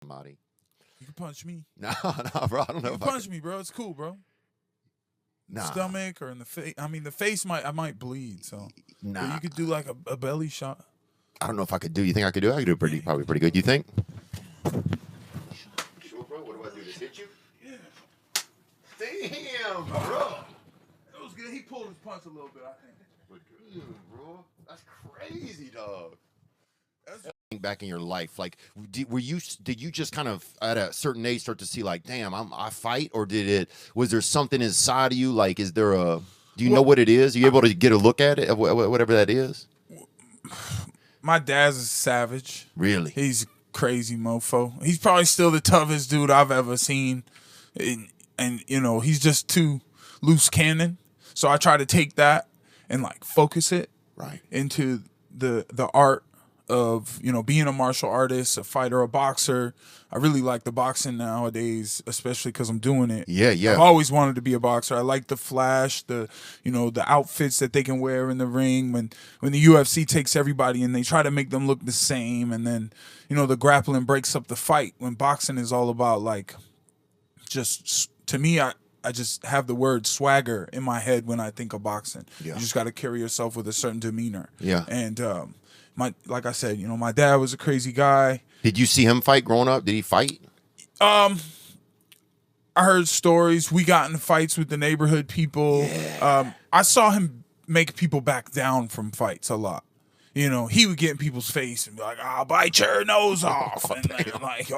somebody. You can punch me. No, bro. I don't know. You can punch me, bro. It's cool, bro. Nah. Stomach or in the face. I mean, the face I might bleed. So, nah. But you could do like a belly shot. I don't know if I could do. You think I could do it? I could do it probably pretty good. You think? Sure, bro. What do I do? Just hit you? Yeah. Damn, bro. That was good. He pulled his punch a little bit, I think. But damn, bro. That's crazy, dog. Back in your life, like, did you just kind of at a certain age start to see like, damn, I fight, or was there something inside of you? Like, is there do you know what it is? Are you able to get a look at it, whatever that is? My dad's a savage. Really? He's a crazy mofo. He's probably still the toughest dude I've ever seen. And you know, he's just too loose cannon. So I try to take that and like focus it right into the art of, you know, being a martial artist, a fighter, a boxer. I really like the boxing nowadays, especially because I'm doing it. Yeah. I've always wanted to be a boxer. I like the flash, the outfits that they can wear in the ring when the UFC takes everybody and they try to make them look the same, and then, you know, the grappling breaks up the fight. When boxing is all about, like, just, to me, I just have the word swagger in my head when I think of boxing. Yeah. You just got to carry yourself with a certain demeanor. Yeah. And like I said, you know, my dad was a crazy guy. Did you see him fight growing up? Did he fight? I heard stories. We got in fights with the neighborhood people. Yeah. I saw him make people back down from fights a lot. You know, he would get in people's face and be like, "I'll bite your nose off," and like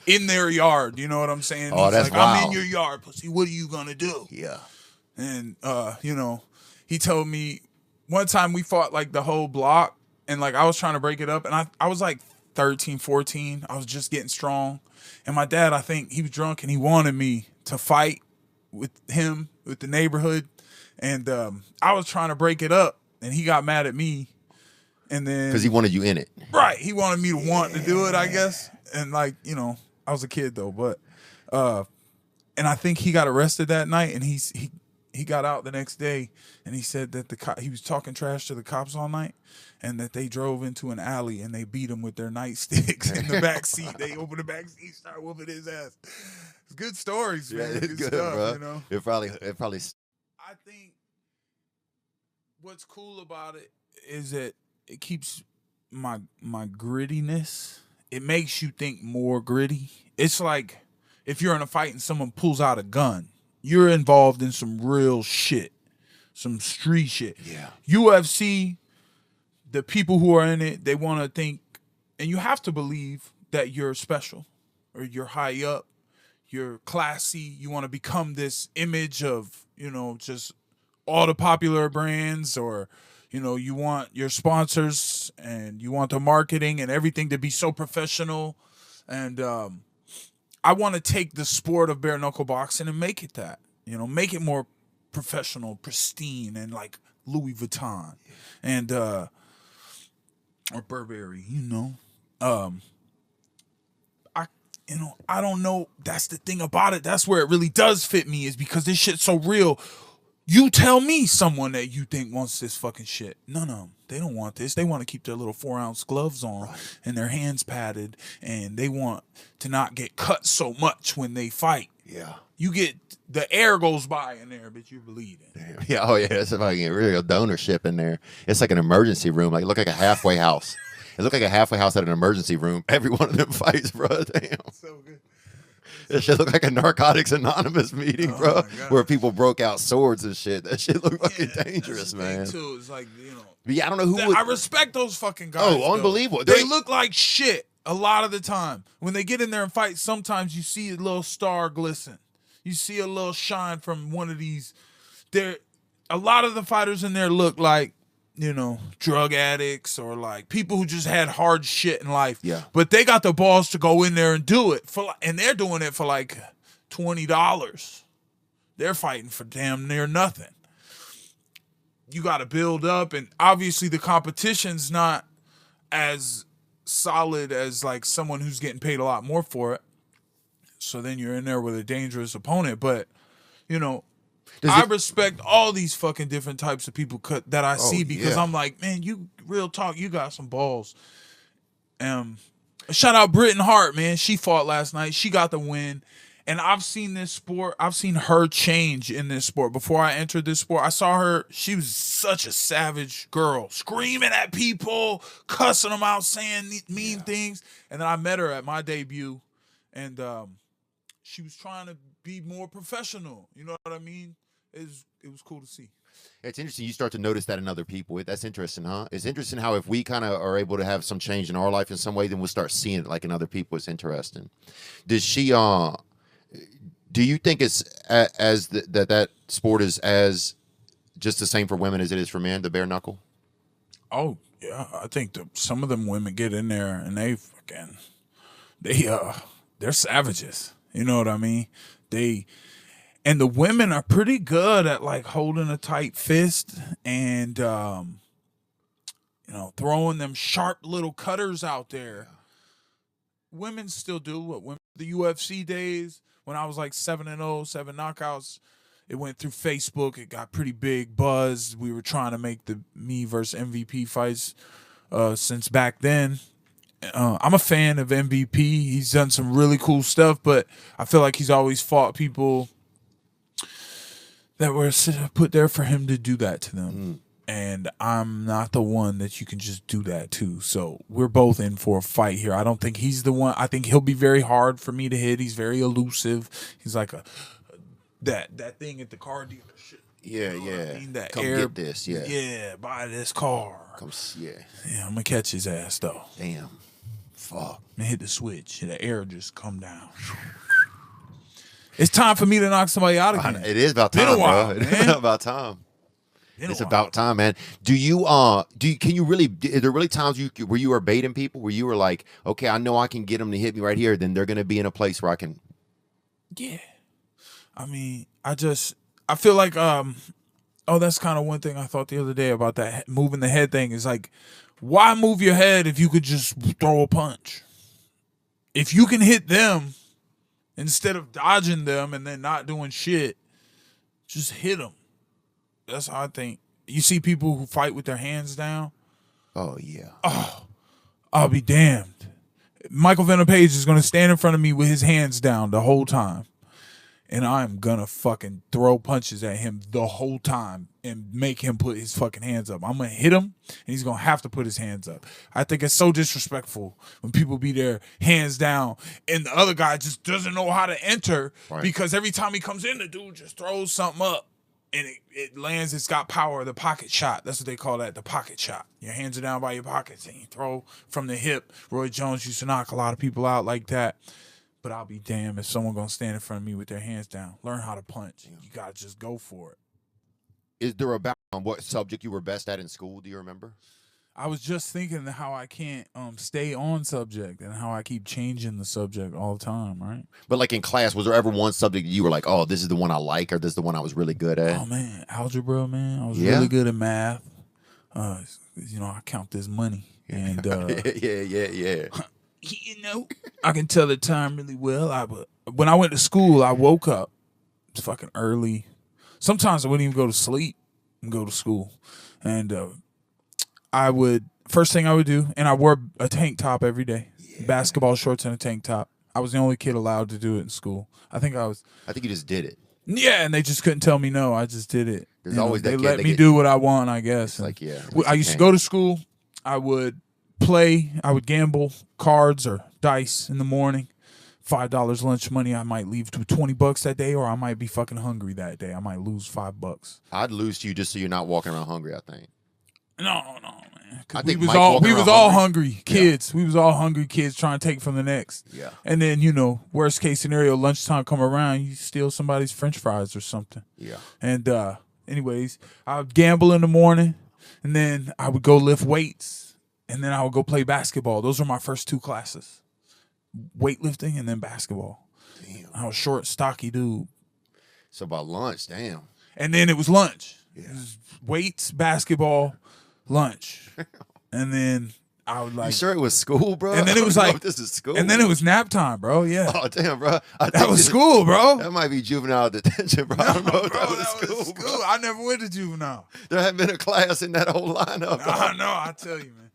in their yard. You know what I'm saying? Oh, that's like, wild. "I'm in your yard, pussy. What are you gonna do?" Yeah. And you know, he told me one time we fought like the whole block. And, like, I was trying to break it up. And I was, like, 13, 14. I was just getting strong. And my dad, I think, he was drunk. And he wanted me to fight with him, with the neighborhood. And I was trying to break it up. And he got mad at me. And then... Because he wanted you in it. Right. He wanted me to want to do it, I guess. And, like, you know, I was a kid, though. But... and I think he got arrested that night. And he got out the next day. And he said that he was talking trash to the cops all night. And that they drove into an alley and they beat him with their nightsticks in the back seat. They opened the back seat, started whooping his ass. It's good stories, man. Yeah, it's good stuff, bro. You know? It probably. I think what's cool about it is that it keeps my grittiness. It makes you think more gritty. It's like if you're in a fight and someone pulls out a gun, you're involved in some real shit, some street shit. Yeah. UFC. The people who are in it, they want to think, and you have to believe that you're special or you're high up, you're classy. You want to become this image of, you know, just all the popular brands, or, you know, you want your sponsors and you want the marketing and everything to be so professional. And I want to take the sport of bare knuckle boxing and make it that, you know, make it more professional, pristine, and like Louis Vuitton. And, or Burberry, you know. I don't know. That's the thing about it. That's where it really does fit me, is because this shit's so real. You tell me someone that you think wants this fucking shit. None of them. They don't want this. They want to keep their little 4-ounce gloves on and their hands padded, and they want to not get cut so much when they fight. Yeah. You get, the air goes by in there, but you're bleeding. Damn. Yeah, oh yeah, it's like a real donorship in there. It's like an emergency room. Like, it looked like a halfway house. It looked like a halfway house at an emergency room. Every one of them fights, bro. Damn. So good. It shit looked like a Narcotics Anonymous meeting, bro, where people broke out swords and shit. That shit looked fucking dangerous, man. Too. It's like, you know. But yeah, I don't know who would... I respect those fucking guys. Oh, unbelievable. They look like shit a lot of the time. When they get in there and fight, sometimes you see a little star glisten. You see a little shine from one of these. A lot of the fighters in there look like, you know, drug addicts or like people who just had hard shit in life. Yeah. But they got the balls to go in there and do it and they're doing it for like $20. They're fighting for damn near nothing. You got to build up, and obviously the competition's not as solid as like someone who's getting paid a lot more for it. So then you're in there with a dangerous opponent. But, you know, I respect all these fucking different types of people that I see, because I'm like, man, you real talk, you got some balls. Shout out Britton Hart, man. She fought last night. She got the win. And I've seen this sport. I've seen her change in this sport. Before I entered this sport, I saw her. She was such a savage girl, screaming at people, cussing them out, saying mean things. And then I met her at my debut, and she was trying to be more professional. You know what I mean? It was cool to see. It's interesting. You start to notice that in other people. That's interesting, huh? It's interesting how if we kind of are able to have some change in our life in some way, then we'll start seeing it like in other people. It's interesting. Does she? Do you think it's that sport is as just the same for women as it is for men? The bare knuckle. Oh yeah, I think some of them women get in there and they're savages. You know what I mean? And the women are pretty good at like holding a tight fist and throwing them sharp little cutters out there. Women still do what women the UFC days when I was like 7-0, 7 knockouts. It went through Facebook. It got pretty big buzz. We were trying to make the me versus MVP fights since back then. I'm a fan of MVP. He's done some really cool stuff, but I feel like he's always fought people that were put there for him to do that to them. And I'm not the one that you can just do that to. So we're both in for a fight here. I don't think he's the one. I think he'll be very hard for me to hit. He's very elusive. He's like that thing at the car dealership. Yeah, you know yeah. I mean? That Come air, get this, yeah. Yeah, buy this car. Yeah. Yeah, I'm going to catch his ass, though. Damn. Fuck. And hit the switch. The air just come down. It's time for me to knock somebody out again. It is about time, Been a while, bro. man. It's about time. It's about time, man. Can you really, are there really times where you are baiting people, where you were like, okay, I know I can get them to hit me right here, then they're going to be in a place where I can. Yeah. I mean, I feel like, that's kind of one thing I thought the other day about that moving the head thing is like, why move your head if you could just throw a punch? If you can hit them instead of dodging them and then not doing shit, just hit them. That's how I think. You see people who fight with their hands down. Oh, yeah. Oh, I'll be damned. Michael Venom Page is going to stand in front of me with his hands down the whole time. And I'm going to fucking throw punches at him the whole time and make him put his fucking hands up. I'm going to hit him, and he's going to have to put his hands up. I think it's so disrespectful when people be there hands down and the other guy just doesn't know how to enter because every time he comes in, the dude just throws something up. And it lands, it's got power, the pocket shot. That's what they call that, the pocket shot. Your hands are down by your pockets and you throw from the hip. Roy Jones used to knock a lot of people out like that. But I'll be damned if someone going to stand in front of me with their hands down. Learn how to punch. You got to just go for it. Is there a background on what subject you were best at in school? Do you remember? I was just thinking how I can't stay on subject and how I keep changing the subject all the time, right? But like in class, was there ever one subject you were like, oh, this is the one I like, or this is the one I was really good at? Oh, man. Algebra, man. I was really good at math. I count this money. And yeah. I can tell the time really well. When I went to school, I woke up fucking early. Sometimes I wouldn't even go to sleep and go to school. And first thing I would do, and I wore a tank top every day, basketball shorts and a tank top. I was the only kid allowed to do it in school. I think you just did it. Yeah, and they just couldn't tell me no. I just did it. There's always that they kid let that me do what I want, I guess. Like, yeah. I used to go to school. I would play. I would gamble cards or dice in the morning. $5 lunch money. I might leave to $20 that day, or I might be fucking hungry that day. I might lose $5. I'd lose to you just so you're not walking around hungry, I think. No, man. I We think was Mike all hungry kids. Yeah. We was all hungry kids trying to take from the next. Yeah. And then, worst case scenario, lunchtime come around, you steal somebody's French fries or something. Yeah. And anyways, I would gamble in the morning, and then I would go lift weights, and then I would go play basketball. Those were my first two classes. Weightlifting and then basketball. Damn. I was short, stocky dude. So by lunch, damn. And then it was lunch. Yeah. It was weights, basketball, lunch. And then I would You sure it was school, bro? And then it was like this is school. And then it was nap time, bro. Yeah. Oh damn, bro. That was school, bro. That might be juvenile detention, bro. I don't know if that was school. Bro. I never went to juvenile. There hadn't been a class in that whole lineup. I know, I tell you, man.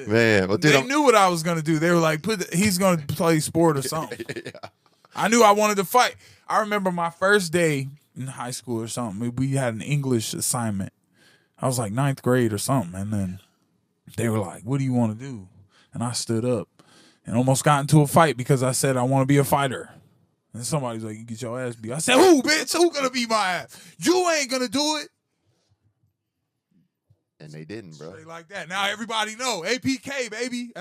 Man, well, dude, They knew what I was gonna do. They were like, he's gonna play sport or something. yeah. I knew I wanted to fight. I remember my first day in high school or something. We had an English assignment. I was like 9th grade or something, and then they were like, "What do you want to do?" And I stood up and almost got into a fight because I said I want to be a fighter. And somebody's like, "You get your ass beat." I said, "Who, bitch? Who gonna beat my ass? You ain't gonna do it." And they didn't, bro. Straight like that. Now everybody know APK, baby.